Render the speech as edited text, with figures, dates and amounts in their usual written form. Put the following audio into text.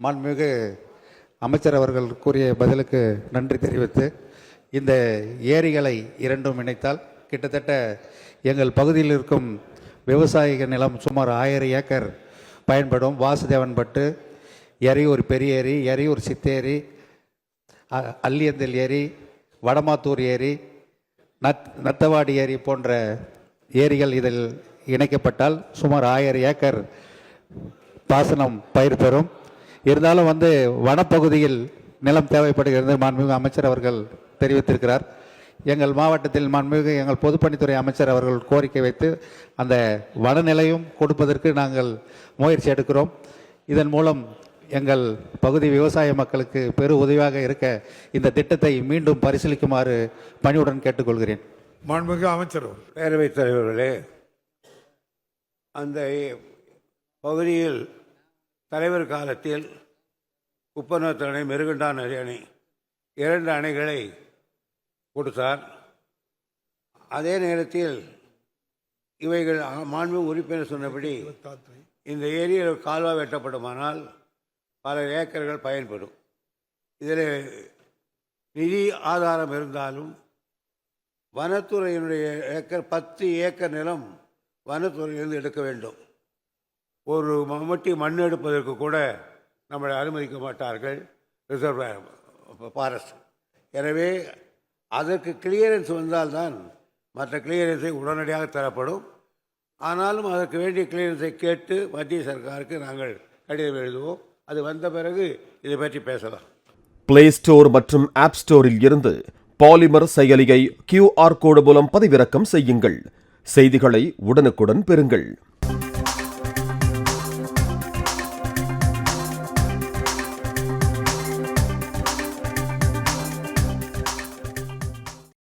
மாண்புமிகு அமைச்சர் அவர்கள் கூறிய பதிலுக்கு நன்றி தெரிவித்து, இந்த ஏரிகளை இரண்டும் இணைத்தால் கிட்டத்தட்ட எங்கள் பகுதியில் இருக்கும் விவசாயிக நிலம் சுமார் 1000 ஏக்கர் பயன்படும். வாசுதேவன்பட்டு ஏரி, ஒரு பெரிய ஏரி, எரியூர் சித்தேரி, அல்லியந்தல் ஏரி, வடமாத்தூர் ஏரி, நத்தவாடி ஏரி போன்ற ஏரிகள் இதில் இணைக்கப்பட்டால் சுமார் 1000 ஏக்கர் பாசனம் பயிர் பெறும். இருந்தாலும் வனப்பகுதியில் நிலம் தேவைப்படுகிறது மாண்புமிகு அமைச்சர் அவர்கள் தெரிவித்திருக்கிறார். எங்கள் மாவட்டத்தில் மாண்புமிகு எங்கள் பொதுப்பணித்துறை அமைச்சர் அவர்கள் கோரிக்கை வைத்து அந்த வனநிலையும் கொடுப்பதற்கு நாங்கள் முயற்சி எடுக்கிறோம். இதன் மூலம் எங்கள் பகுதி விவசாய மக்களுக்கு பெரு உதவியாக இருக்க இந்த திட்டத்தை மீண்டும் பரிசீலிக்குமாறு பணிவுடன் கேட்டுக்கொள்கிறேன். மாண்புமிகு அமைச்சர். பேரவைத் தலைவர்களே, அந்த பகுதியில் தலைவர் காலத்தில் குப்பநத்தர் அணை, மெருகண்டான் அணை 2 அணைகளை கொடுத்தார். அதே நேரத்தில் இவைகள் மாண்பு உறுப்பினர் சொன்னபடி இந்த ஏரியில் கால்வாய் வெட்டப்படுமானால் பல ஏக்கர்கள் பயன்படும். இதில் நிதி ஆதாரம் இருந்தாலும் வனத்துறையினுடைய 10 ஏக்கர் நிலம் வனத்துறையிலிருந்து எடுக்க வேண்டும். ஒரு மம்மட்டி மண் எடுப்பதற்கு கூட நம்மளை அனுமதிக்க மாட்டார்கள் ரிசர்வ் ஃபாரஸ்ட். எனவே அதற்கு கிளியரன்ஸ் வந்தால்தான் மற்ற கிளியரன்ஸை உடனடியாக தரப்படும். ஆனாலும் அதற்கு வேண்டிய கிளியரன்ஸை கேட்டு மத்திய சர்க்காருக்கு நாங்கள் கடிதம் எழுதுவோம். அது வந்த பிறகு இதை பற்றி பேசலாம். பிளே ஸ்டோர் மற்றும் ஆப் ஸ்டோரில் இருந்து பாலிமர் செயலியை QR கோடு மூலம் பதிவிறக்கம் செய்யுங்கள். செய்திகளை உடனுக்குடன் பெறுங்கள்.